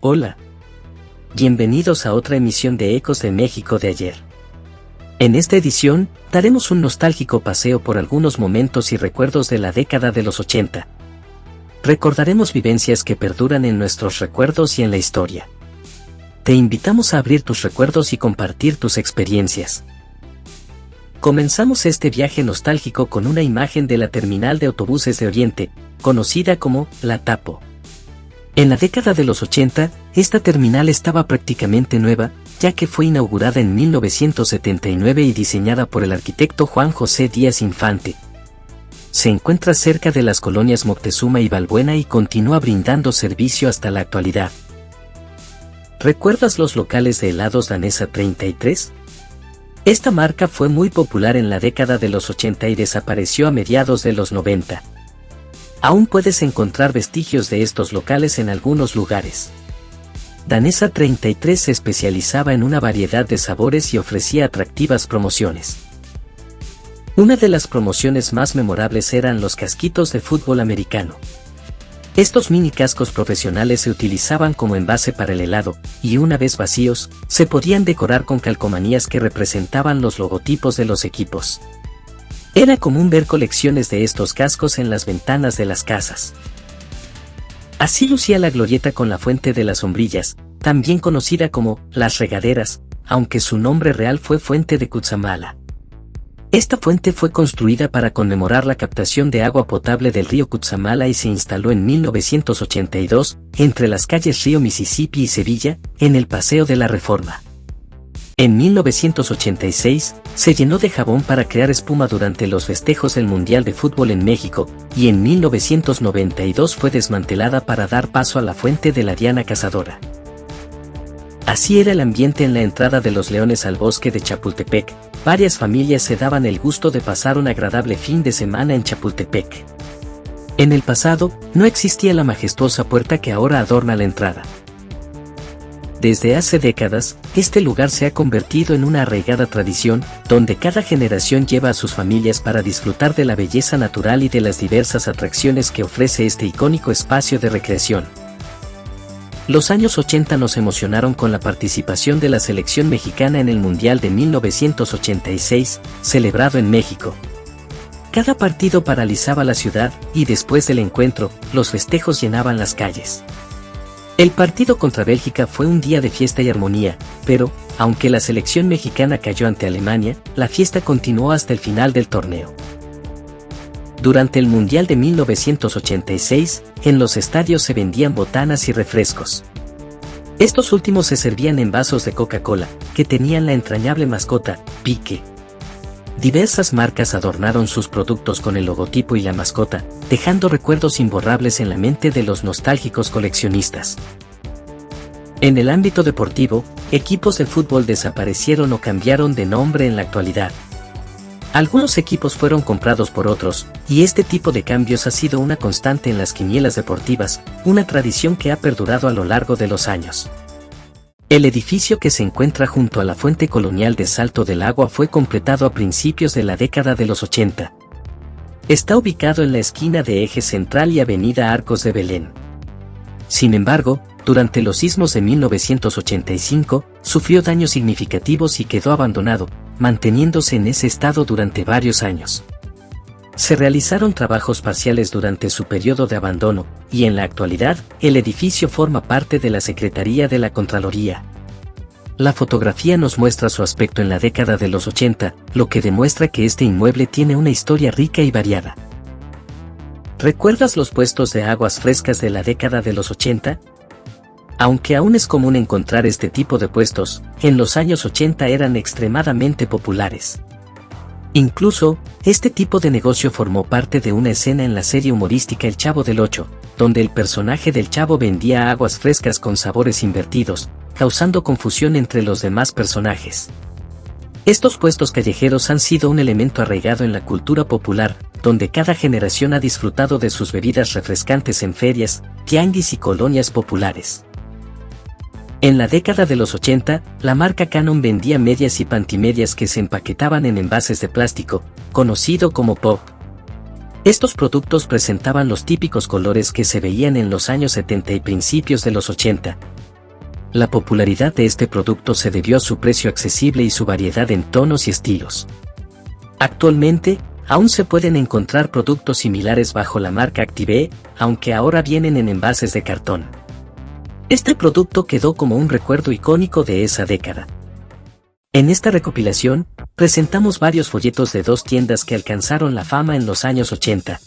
Hola. Bienvenidos a otra emisión de Ecos de México de ayer. En esta edición, daremos un nostálgico paseo por algunos momentos y recuerdos de la década de los 80. Recordaremos vivencias que perduran en nuestros recuerdos y en la historia. Te invitamos a abrir tus recuerdos y compartir tus experiencias. Comenzamos este viaje nostálgico con una imagen de la terminal de autobuses de Oriente, conocida como La Tapo. En la década de los 80, esta terminal estaba prácticamente nueva, ya que fue inaugurada en 1979 y diseñada por el arquitecto Juan José Díaz Infante. Se encuentra cerca de las colonias Moctezuma y Balbuena y continúa brindando servicio hasta la actualidad. ¿Recuerdas los locales de helados Danesa 33? Esta marca fue muy popular en la década de los 80 y desapareció a mediados de los 90. Aún puedes encontrar vestigios de estos locales en algunos lugares. Danesa 33 se especializaba en una variedad de sabores y ofrecía atractivas promociones. Una de las promociones más memorables eran los casquitos de fútbol americano. Estos mini cascos profesionales se utilizaban como envase para el helado, y una vez vacíos, se podían decorar con calcomanías que representaban los logotipos de los equipos. Era común ver colecciones de estos cascos en las ventanas de las casas. Así lucía la glorieta con la fuente de las sombrillas, también conocida como Las Regaderas, aunque su nombre real fue Fuente de Cutzamala. Esta fuente fue construida para conmemorar la captación de agua potable del río Cutzamala y se instaló en 1982, entre las calles Río Mississippi y Sevilla, en el Paseo de la Reforma. En 1986, se llenó de jabón para crear espuma durante los festejos del Mundial de Fútbol en México, y en 1992 fue desmantelada para dar paso a la fuente de la Diana Cazadora. Así era el ambiente en la entrada de los Leones al bosque de Chapultepec. Varias familias se daban el gusto de pasar un agradable fin de semana en Chapultepec. En el pasado, no existía la majestuosa puerta que ahora adorna la entrada. Desde hace décadas, este lugar se ha convertido en una arraigada tradición, donde cada generación lleva a sus familias para disfrutar de la belleza natural y de las diversas atracciones que ofrece este icónico espacio de recreación. Los años 80 nos emocionaron con la participación de la selección mexicana en el Mundial de 1986, celebrado en México. Cada partido paralizaba la ciudad, y después del encuentro, los festejos llenaban las calles. El partido contra Bélgica fue un día de fiesta y armonía, pero, aunque la selección mexicana cayó ante Alemania, la fiesta continuó hasta el final del torneo. Durante el Mundial de 1986, en los estadios se vendían botanas y refrescos. Estos últimos se servían en vasos de Coca-Cola, que tenían la entrañable mascota, Pique. Diversas marcas adornaron sus productos con el logotipo y la mascota, dejando recuerdos imborrables en la mente de los nostálgicos coleccionistas. En el ámbito deportivo, equipos de fútbol desaparecieron o cambiaron de nombre en la actualidad. Algunos equipos fueron comprados por otros, y este tipo de cambios ha sido una constante en las quinielas deportivas, una tradición que ha perdurado a lo largo de los años. El edificio que se encuentra junto a la fuente colonial de Salto del Agua fue completado a principios de la década de los 80. Está ubicado en la esquina de Eje Central y Avenida Arcos de Belén. Sin embargo, durante los sismos de 1985, sufrió daños significativos y quedó abandonado, manteniéndose en ese estado durante varios años. Se realizaron trabajos parciales durante su periodo de abandono, y en la actualidad, el edificio forma parte de la Secretaría de la Contraloría. La fotografía nos muestra su aspecto en la década de los 80, lo que demuestra que este inmueble tiene una historia rica y variada. ¿Recuerdas los puestos de aguas frescas de la década de los 80? Aunque aún es común encontrar este tipo de puestos, en los años 80 eran extremadamente populares. Incluso, este tipo de negocio formó parte de una escena en la serie humorística El Chavo del Ocho, donde el personaje del Chavo vendía aguas frescas con sabores invertidos, causando confusión entre los demás personajes. Estos puestos callejeros han sido un elemento arraigado en la cultura popular, donde cada generación ha disfrutado de sus bebidas refrescantes en ferias, tianguis y colonias populares. En la década de los 80, la marca Canon vendía medias y pantimedias que se empaquetaban en envases de plástico, conocido como pop. Estos productos presentaban los típicos colores que se veían en los años 70 y principios de los 80, La popularidad de este producto se debió a su precio accesible y su variedad en tonos y estilos. Actualmente, aún se pueden encontrar productos similares bajo la marca Active, aunque ahora vienen en envases de cartón. Este producto quedó como un recuerdo icónico de esa década. En esta recopilación, presentamos varios folletos de dos tiendas que alcanzaron la fama en los años 80.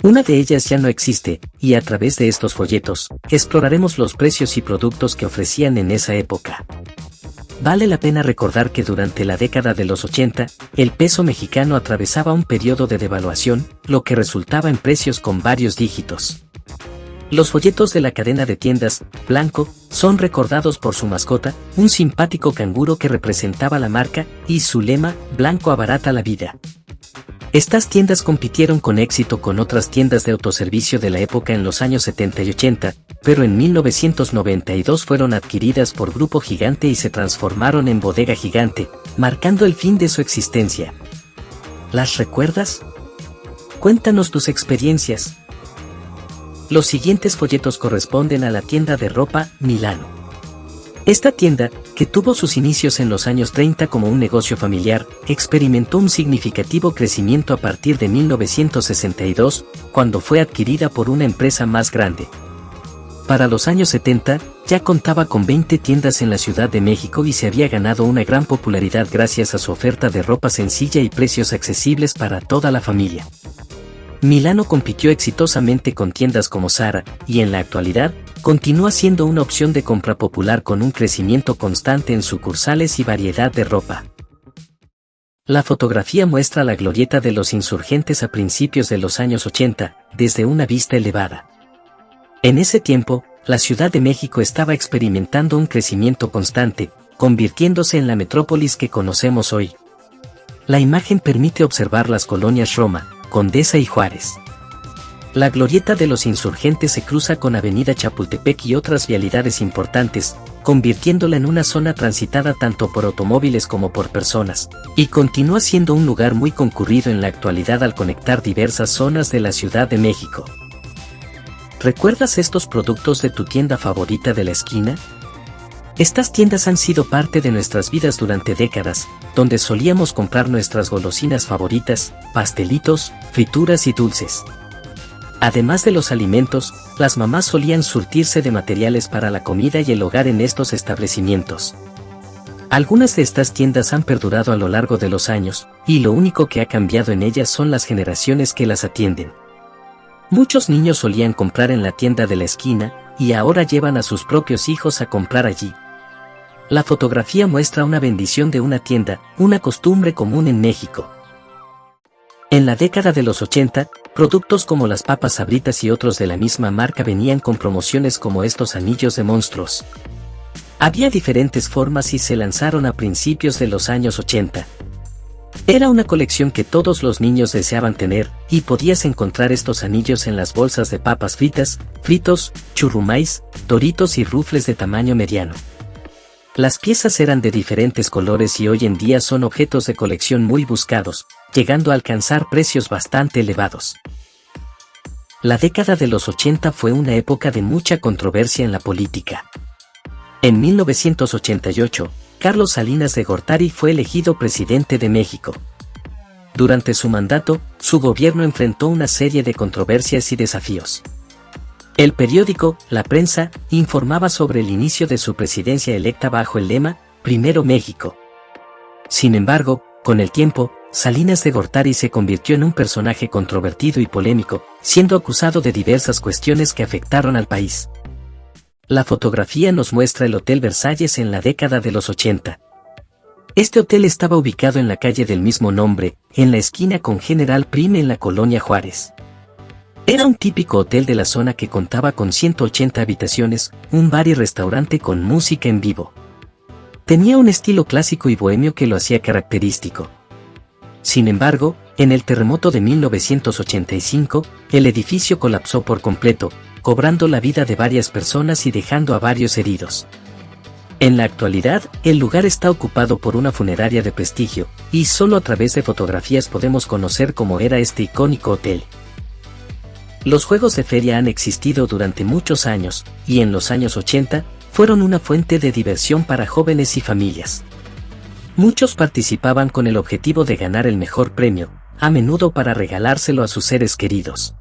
Una de ellas ya no existe, y a través de estos folletos, exploraremos los precios y productos que ofrecían en esa época. Vale la pena recordar que durante la década de los 80, el peso mexicano atravesaba un periodo de devaluación, lo que resultaba en precios con varios dígitos. Los folletos de la cadena de tiendas, Blanco, son recordados por su mascota, un simpático canguro que representaba la marca, y su lema, Blanco abarata la vida. Estas tiendas compitieron con éxito con otras tiendas de autoservicio de la época en los años 70 y 80, pero en 1992 fueron adquiridas por Grupo Gigante y se transformaron en Bodega Gigante, marcando el fin de su existencia. ¿Las recuerdas? Cuéntanos tus experiencias. Los siguientes folletos corresponden a la tienda de ropa Milano. Esta tienda, que tuvo sus inicios en los años 30 como un negocio familiar, experimentó un significativo crecimiento a partir de 1962, cuando fue adquirida por una empresa más grande. Para los años 70, ya contaba con 20 tiendas en la Ciudad de México y se había ganado una gran popularidad gracias a su oferta de ropa sencilla y precios accesibles para toda la familia. Milano compitió exitosamente con tiendas como Zara, y en la actualidad, continúa siendo una opción de compra popular con un crecimiento constante en sucursales y variedad de ropa. La fotografía muestra la glorieta de los Insurgentes a principios de los años 80, desde una vista elevada. En ese tiempo, la Ciudad de México estaba experimentando un crecimiento constante, convirtiéndose en la metrópolis que conocemos hoy. La imagen permite observar las colonias Roma, Condesa y Juárez. La glorieta de los Insurgentes se cruza con Avenida Chapultepec y otras vialidades importantes, convirtiéndola en una zona transitada tanto por automóviles como por personas, y continúa siendo un lugar muy concurrido en la actualidad al conectar diversas zonas de la Ciudad de México. ¿Recuerdas estos productos de tu tienda favorita de la esquina? Estas tiendas han sido parte de nuestras vidas durante décadas, donde solíamos comprar nuestras golosinas favoritas, pastelitos, frituras y dulces. Además de los alimentos, las mamás solían surtirse de materiales para la comida y el hogar en estos establecimientos. Algunas de estas tiendas han perdurado a lo largo de los años, y lo único que ha cambiado en ellas son las generaciones que las atienden. Muchos niños solían comprar en la tienda de la esquina, y ahora llevan a sus propios hijos a comprar allí. La fotografía muestra una bendición de una tienda, una costumbre común en México. En la década de los 80, productos como las papas Sabritas y otros de la misma marca venían con promociones como estos anillos de monstruos. Había diferentes formas y se lanzaron a principios de los años 80. Era una colección que todos los niños deseaban tener, y podías encontrar estos anillos en las bolsas de papas fritas, fritos, churrumais, Doritos y rufles de tamaño mediano. Las piezas eran de diferentes colores y hoy en día son objetos de colección muy buscados, llegando a alcanzar precios bastante elevados. La década de los 80 fue una época de mucha controversia en la política. En 1988, Carlos Salinas de Gortari fue elegido presidente de México. Durante su mandato, su gobierno enfrentó una serie de controversias y desafíos. El periódico, La Prensa, informaba sobre el inicio de su presidencia electa bajo el lema, Primero México. Sin embargo, con el tiempo, Salinas de Gortari se convirtió en un personaje controvertido y polémico, siendo acusado de diversas cuestiones que afectaron al país. La fotografía nos muestra el Hotel Versalles en la década de los 80. Este hotel estaba ubicado en la calle del mismo nombre, en la esquina con General Prim en la colonia Juárez. Era un típico hotel de la zona que contaba con 180 habitaciones, un bar y restaurante con música en vivo. Tenía un estilo clásico y bohemio que lo hacía característico. Sin embargo, en el terremoto de 1985, el edificio colapsó por completo, cobrando la vida de varias personas y dejando a varios heridos. En la actualidad, el lugar está ocupado por una funeraria de prestigio, y solo a través de fotografías podemos conocer cómo era este icónico hotel. Los juegos de feria han existido durante muchos años, y en los años 80, fueron una fuente de diversión para jóvenes y familias. Muchos participaban con el objetivo de ganar el mejor premio, a menudo para regalárselo a sus seres queridos.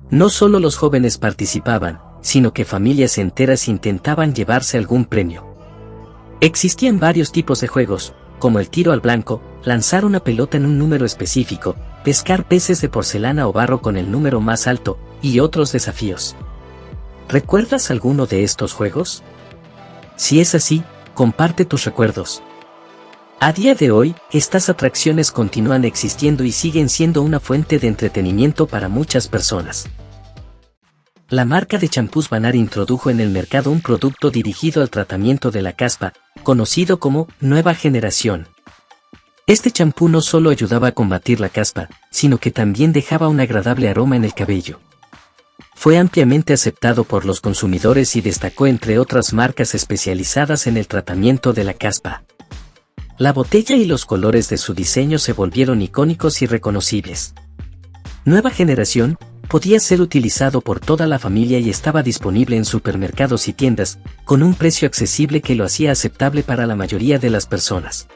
No solo los jóvenes participaban, sino que familias enteras intentaban llevarse algún premio. Existían varios tipos de juegos, como el tiro al blanco, lanzar una pelota en un número específico, pescar peces de porcelana o barro con el número más alto, y otros desafíos. ¿Recuerdas alguno de estos juegos? Si es así, comparte tus recuerdos. A día de hoy, estas atracciones continúan existiendo y siguen siendo una fuente de entretenimiento para muchas personas. La marca de champús Banar introdujo en el mercado un producto dirigido al tratamiento de la caspa, conocido como Nueva Generación. Este champú no solo ayudaba a combatir la caspa, sino que también dejaba un agradable aroma en el cabello. Fue ampliamente aceptado por los consumidores y destacó entre otras marcas especializadas en el tratamiento de la caspa. La botella y los colores de su diseño se volvieron icónicos y reconocibles. Nueva Generación podía ser utilizado por toda la familia y estaba disponible en supermercados y tiendas, con un precio accesible que lo hacía aceptable para la mayoría de las personas.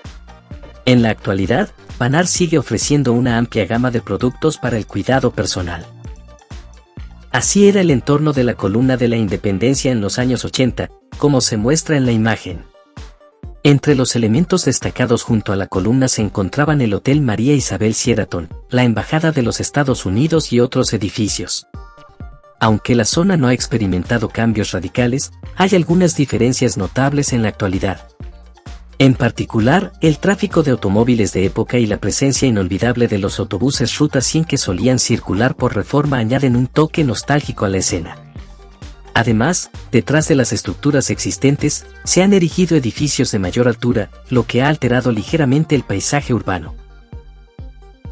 En la actualidad, Banar sigue ofreciendo una amplia gama de productos para el cuidado personal. Así era el entorno de la Columna de la Independencia en los años 80, como se muestra en la imagen. Entre los elementos destacados junto a la columna se encontraban el Hotel María Isabel Sheraton, la Embajada de los Estados Unidos y otros edificios. Aunque la zona no ha experimentado cambios radicales, hay algunas diferencias notables en la actualidad. En particular, el tráfico de automóviles de época y la presencia inolvidable de los autobuses Ruta 100 que solían circular por Reforma añaden un toque nostálgico a la escena. Además, detrás de las estructuras existentes, se han erigido edificios de mayor altura, lo que ha alterado ligeramente el paisaje urbano.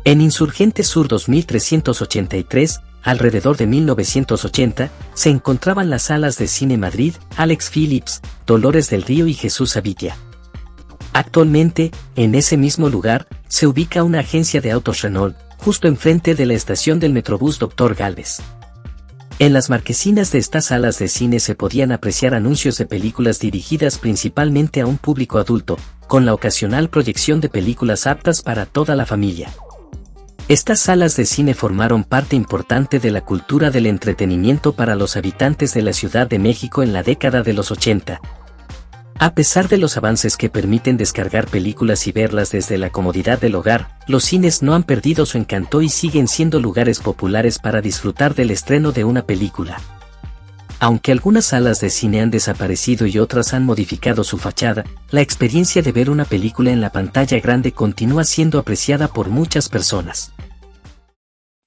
En Insurgentes Sur 2383, alrededor de 1980, se encontraban las salas de Cine Madrid, Alex Phillips, Dolores del Río y Jesús Avitia. Actualmente, en ese mismo lugar, se ubica una agencia de autos Renault, justo enfrente de la estación del Metrobús Dr. Gálvez. En las marquesinas de estas salas de cine se podían apreciar anuncios de películas dirigidas principalmente a un público adulto, con la ocasional proyección de películas aptas para toda la familia. Estas salas de cine formaron parte importante de la cultura del entretenimiento para los habitantes de la Ciudad de México en la década de los 80. A pesar de los avances que permiten descargar películas y verlas desde la comodidad del hogar, los cines no han perdido su encanto y siguen siendo lugares populares para disfrutar del estreno de una película. Aunque algunas salas de cine han desaparecido y otras han modificado su fachada, la experiencia de ver una película en la pantalla grande continúa siendo apreciada por muchas personas.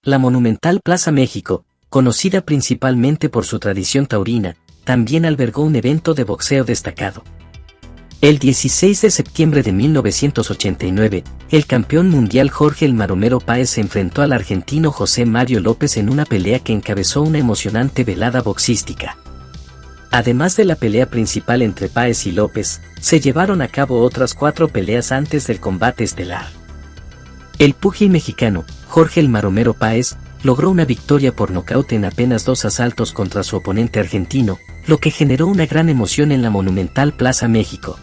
La monumental Plaza México, conocida principalmente por su tradición taurina, también albergó un evento de boxeo destacado. El 16 de septiembre de 1989, el campeón mundial Jorge "El Maromero" Páez se enfrentó al argentino José Mario López en una pelea que encabezó una emocionante velada boxística. Además de la pelea principal entre Páez y López, se llevaron a cabo otras 4 peleas antes del combate estelar. El púgil mexicano, Jorge "El Maromero" Páez, logró una victoria por nocaut en apenas 2 asaltos contra su oponente argentino, lo que generó una gran emoción en la monumental Plaza México.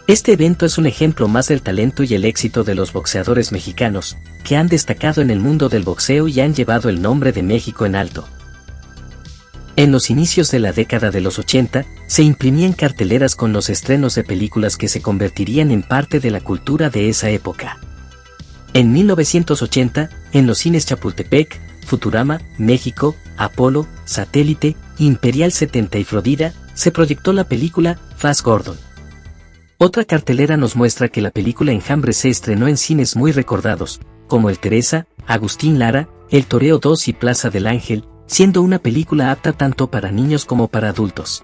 Este evento es un ejemplo más del talento y el éxito de los boxeadores mexicanos, que han destacado en el mundo del boxeo y han llevado el nombre de México en alto. En los inicios de la década de los 80, se imprimían carteleras con los estrenos de películas que se convertirían en parte de la cultura de esa época. En 1980, en los cines Chapultepec, Futurama, México, Apolo, Satélite, Imperial 70 y Florida, se proyectó la película Flash Gordon. Otra cartelera nos muestra que la película Enjambre se estrenó en cines muy recordados, como El Teresa, Agustín Lara, El Toreo 2 y Plaza del Ángel, siendo una película apta tanto para niños como para adultos.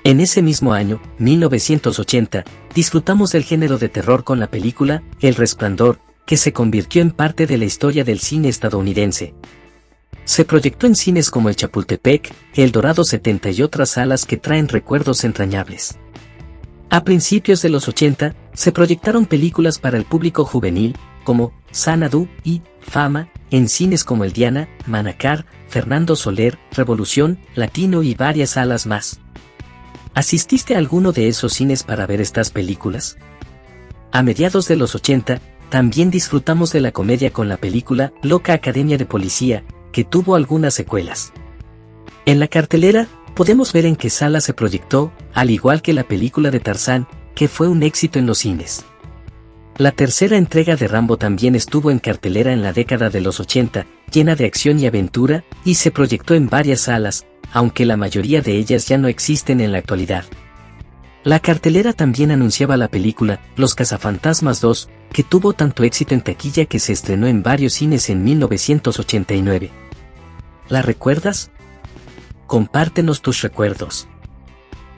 En ese mismo año, 1980, disfrutamos del género de terror con la película El Resplandor, que se convirtió en parte de la historia del cine estadounidense. Se proyectó en cines como el Chapultepec, El Dorado 70 y otras salas que traen recuerdos entrañables. A principios de los 80, se proyectaron películas para el público juvenil, como Xanadu y Fama, en cines como el Diana, Manacar, Fernando Soler, Revolución, Latino y varias salas más. ¿Asististe a alguno de esos cines para ver estas películas? A mediados de los 80, también disfrutamos de la comedia con la película Loca Academia de Policía, que tuvo algunas secuelas. En la cartelera, podemos ver en qué sala se proyectó, al igual que la película de Tarzán, que fue un éxito en los cines. La tercera entrega de Rambo también estuvo en cartelera en la década de los 80, llena de acción y aventura, y se proyectó en varias salas, aunque la mayoría de ellas ya no existen en la actualidad. La cartelera también anunciaba la película Los Cazafantasmas 2, que tuvo tanto éxito en taquilla que se estrenó en varios cines en 1989. ¿La recuerdas? Compártenos tus recuerdos.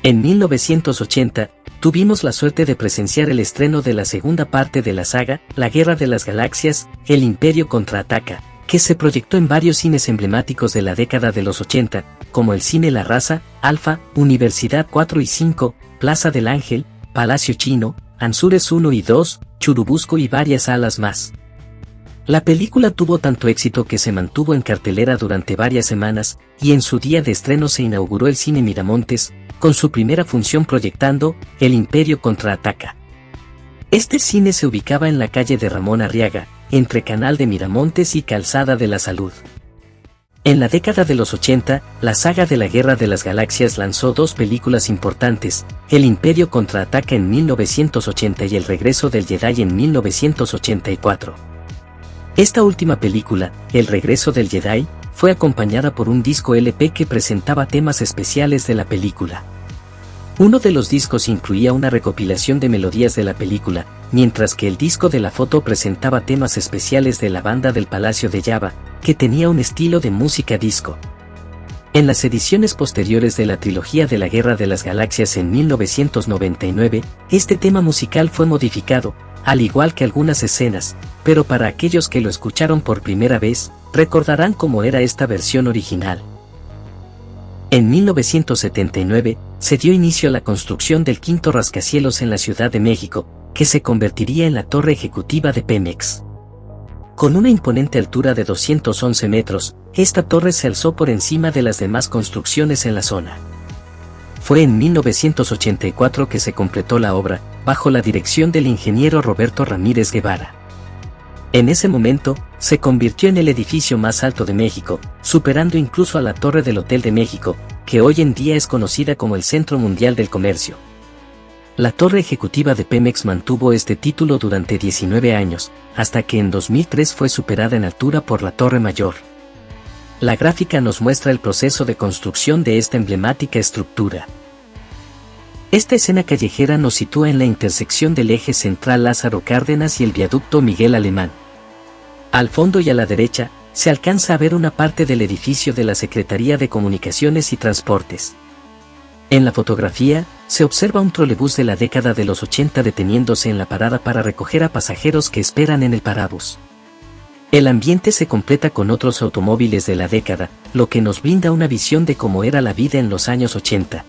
En 1980, tuvimos la suerte de presenciar el estreno de la segunda parte de la saga, La Guerra de las Galaxias, El Imperio contraataca, que se proyectó en varios cines emblemáticos de la década de los 80, como el Cine La Raza, Alfa, Universidad 4 y 5, Plaza del Ángel, Palacio Chino, Anzures 1 y 2, Churubusco y varias salas más. La película tuvo tanto éxito que se mantuvo en cartelera durante varias semanas, y en su día de estreno se inauguró el Cine Miramontes, con su primera función proyectando El Imperio contraataca. Este cine se ubicaba en la calle de Ramón Arriaga, entre Canal de Miramontes y Calzada de la Salud. En la década de los 80, la saga de la Guerra de las Galaxias lanzó dos películas importantes, El Imperio contraataca en 1980 y El Regreso del Jedi en 1984. Esta última película, El Regreso del Jedi, fue acompañada por un disco LP que presentaba temas especiales de la película. Uno de los discos incluía una recopilación de melodías de la película, mientras que el disco de la foto presentaba temas especiales de la banda del Palacio de Jabba, que tenía un estilo de música disco. En las ediciones posteriores de la trilogía de la Guerra de las Galaxias en 1999, este tema musical fue modificado, al igual que algunas escenas, pero para aquellos que lo escucharon por primera vez, recordarán cómo era esta versión original. En 1979, se dio inicio a la construcción del quinto rascacielos en la Ciudad de México, que se convertiría en la torre ejecutiva de Pemex. Con una imponente altura de 211 metros, esta torre se alzó por encima de las demás construcciones en la zona. Fue en 1984 que se completó la obra, bajo la dirección del ingeniero Roberto Ramírez Guevara. En ese momento, se convirtió en el edificio más alto de México, superando incluso a la Torre del Hotel de México, que hoy en día es conocida como el Centro Mundial del Comercio. La torre ejecutiva de Pemex mantuvo este título durante 19 años, hasta que en 2003 fue superada en altura por la Torre Mayor. La gráfica nos muestra el proceso de construcción de esta emblemática estructura. Esta escena callejera nos sitúa en la intersección del eje central Lázaro Cárdenas y el viaducto Miguel Alemán. Al fondo y a la derecha, se alcanza a ver una parte del edificio de la Secretaría de Comunicaciones y Transportes. En la fotografía, se observa un trolebús de la década de los 80 deteniéndose en la parada para recoger a pasajeros que esperan en el parabús. El ambiente se completa con otros automóviles de la década, lo que nos brinda una visión de cómo era la vida en los años 80.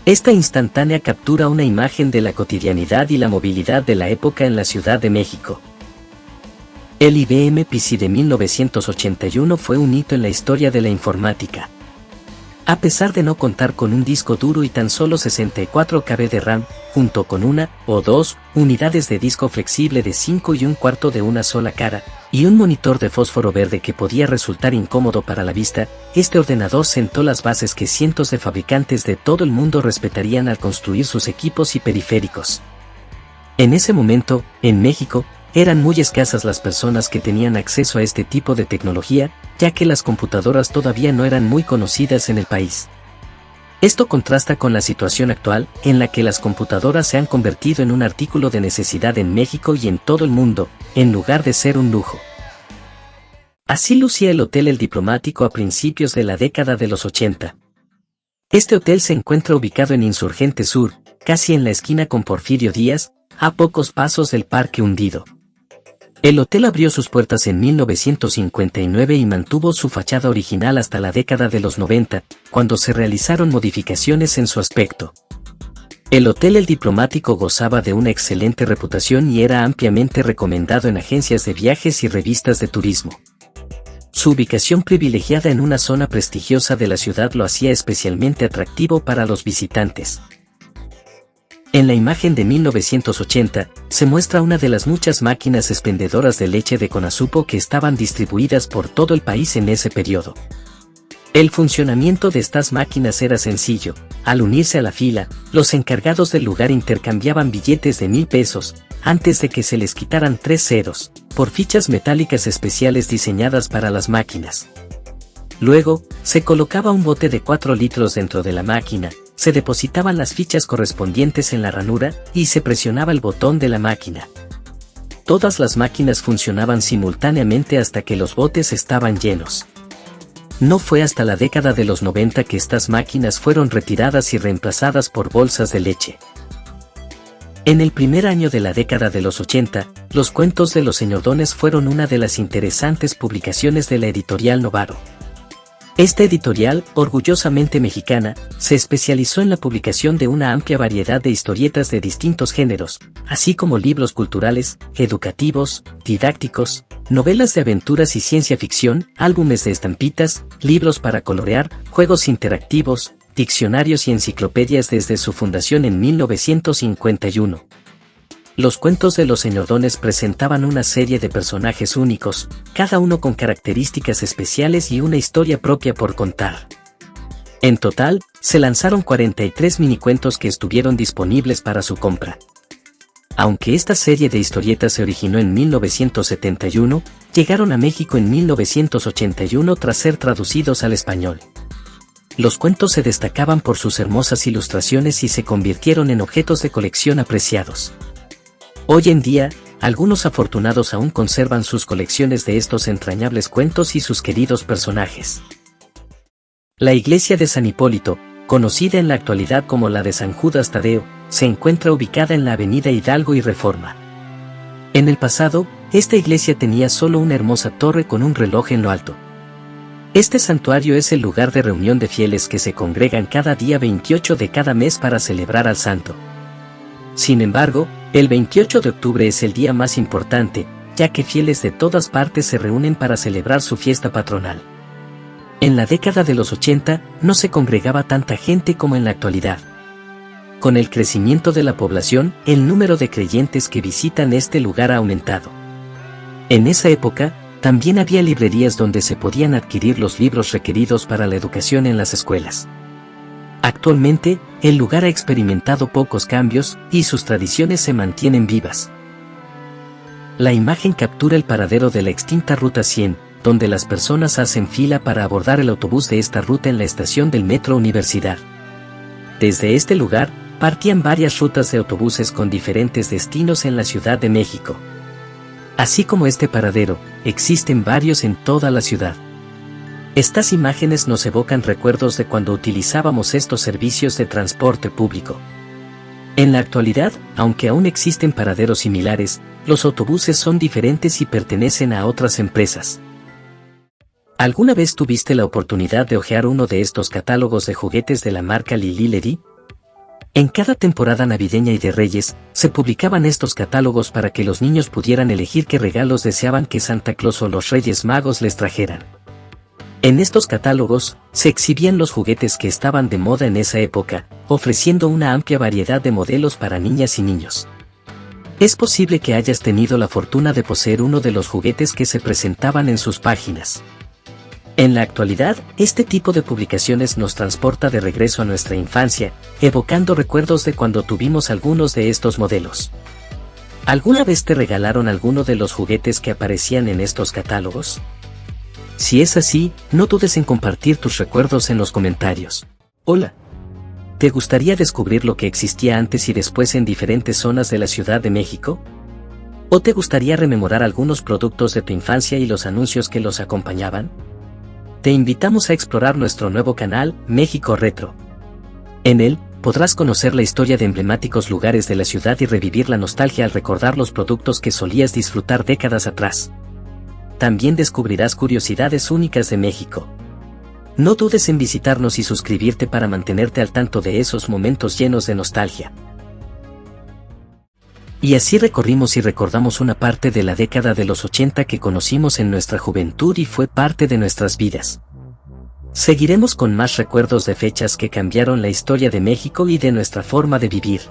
Esta instantánea captura una imagen de la cotidianidad y la movilidad de la época en la Ciudad de México. El IBM PC de 1981 fue un hito en la historia de la informática. A pesar de no contar con un disco duro y tan solo 64 KB de RAM, junto con una o dos unidades de disco flexible de 5 1/4 de una sola cara, y un monitor de fósforo verde que podía resultar incómodo para la vista, este ordenador sentó las bases que cientos de fabricantes de todo el mundo respetarían al construir sus equipos y periféricos. En ese momento, en México, eran muy escasas las personas que tenían acceso a este tipo de tecnología, ya que las computadoras todavía no eran muy conocidas en el país. Esto contrasta con la situación actual, en la que las computadoras se han convertido en un artículo de necesidad en México y en todo el mundo, en lugar de ser un lujo. Así lucía el Hotel El Diplomático a principios de la década de los 80. Este hotel se encuentra ubicado en Insurgente Sur, casi en la esquina con Porfirio Díaz, a pocos pasos del Parque Hundido. El hotel abrió sus puertas en 1959 y mantuvo su fachada original hasta la década de los 90, cuando se realizaron modificaciones en su aspecto. El Hotel El Diplomático gozaba de una excelente reputación y era ampliamente recomendado en agencias de viajes y revistas de turismo. Su ubicación privilegiada en una zona prestigiosa de la ciudad lo hacía especialmente atractivo para los visitantes. En la imagen de 1980, se muestra una de las muchas máquinas expendedoras de leche de Conasupo que estaban distribuidas por todo el país en ese periodo. El funcionamiento de estas máquinas era sencillo. Al unirse a la fila, los encargados del lugar intercambiaban billetes de 1,000 pesos, antes de que se les quitaran 3 ceros, por fichas metálicas especiales diseñadas para las máquinas. Luego, se colocaba un bote de 4 litros dentro de la máquina, se depositaban las fichas correspondientes en la ranura y se presionaba el botón de la máquina. Todas las máquinas funcionaban simultáneamente hasta que los botes estaban llenos. No fue hasta la década de los 90 que estas máquinas fueron retiradas y reemplazadas por bolsas de leche. En el primer año de la década de los 80, los cuentos de los señordones fueron una de las interesantes publicaciones de la editorial Novaro. Esta editorial, orgullosamente mexicana, se especializó en la publicación de una amplia variedad de historietas de distintos géneros, así como libros culturales, educativos, didácticos, novelas de aventuras y ciencia ficción, álbumes de estampitas, libros para colorear, juegos interactivos, diccionarios y enciclopedias desde su fundación en 1951. Los cuentos de los señordones presentaban una serie de personajes únicos, cada uno con características especiales y una historia propia por contar. En total, se lanzaron 43 minicuentos que estuvieron disponibles para su compra. Aunque esta serie de historietas se originó en 1971, llegaron a México en 1981 tras ser traducidos al español. Los cuentos se destacaban por sus hermosas ilustraciones y se convirtieron en objetos de colección apreciados. Hoy en día, algunos afortunados aún conservan sus colecciones de estos entrañables cuentos y sus queridos personajes. La iglesia de San Hipólito, conocida en la actualidad como la de San Judas Tadeo, se encuentra ubicada en la avenida Hidalgo y Reforma. En el pasado, esta iglesia tenía solo una hermosa torre con un reloj en lo alto. Este santuario es el lugar de reunión de fieles que se congregan cada día 28 de cada mes para celebrar al santo. Sin embargo, el 28 de octubre es el día más importante, ya que fieles de todas partes se reúnen para celebrar su fiesta patronal. En la década de los 80, no se congregaba tanta gente como en la actualidad. Con el crecimiento de la población, el número de creyentes que visitan este lugar ha aumentado. En esa época, también había librerías donde se podían adquirir los libros requeridos para la educación en las escuelas. Actualmente, el lugar ha experimentado pocos cambios y sus tradiciones se mantienen vivas. La imagen captura el paradero de la extinta Ruta 100, donde las personas hacen fila para abordar el autobús de esta ruta en la estación del Metro Universidad. Desde este lugar, partían varias rutas de autobuses con diferentes destinos en la Ciudad de México. Así como este paradero, existen varios en toda la ciudad. Estas imágenes nos evocan recuerdos de cuando utilizábamos estos servicios de transporte público. En la actualidad, aunque aún existen paraderos similares, los autobuses son diferentes y pertenecen a otras empresas. ¿Alguna vez tuviste la oportunidad de hojear uno de estos catálogos de juguetes de la marca Lili Ledy? En cada temporada navideña y de Reyes, se publicaban estos catálogos para que los niños pudieran elegir qué regalos deseaban que Santa Claus o los Reyes Magos les trajeran. En estos catálogos, se exhibían los juguetes que estaban de moda en esa época, ofreciendo una amplia variedad de modelos para niñas y niños. Es posible que hayas tenido la fortuna de poseer uno de los juguetes que se presentaban en sus páginas. En la actualidad, este tipo de publicaciones nos transporta de regreso a nuestra infancia, evocando recuerdos de cuando tuvimos algunos de estos modelos. ¿Alguna vez te regalaron alguno de los juguetes que aparecían en estos catálogos? Si es así, no dudes en compartir tus recuerdos en los comentarios. Hola. ¿Te gustaría descubrir lo que existía antes y después en diferentes zonas de la Ciudad de México? ¿O te gustaría rememorar algunos productos de tu infancia y los anuncios que los acompañaban? Te invitamos a explorar nuestro nuevo canal, México Retro. En él, podrás conocer la historia de emblemáticos lugares de la ciudad y revivir la nostalgia al recordar los productos que solías disfrutar décadas atrás. También descubrirás curiosidades únicas de México. No dudes en visitarnos y suscribirte para mantenerte al tanto de esos momentos llenos de nostalgia. Y así recorrimos y recordamos una parte de la década de los 80 que conocimos en nuestra juventud y fue parte de nuestras vidas. Seguiremos con más recuerdos de fechas que cambiaron la historia de México y de nuestra forma de vivir.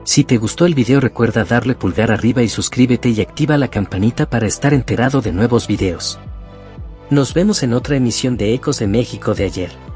Si te gustó el video recuerda darle pulgar arriba y suscríbete y activa la campanita para estar enterado de nuevos videos. Nos vemos en otra emisión de Ecos de México de ayer.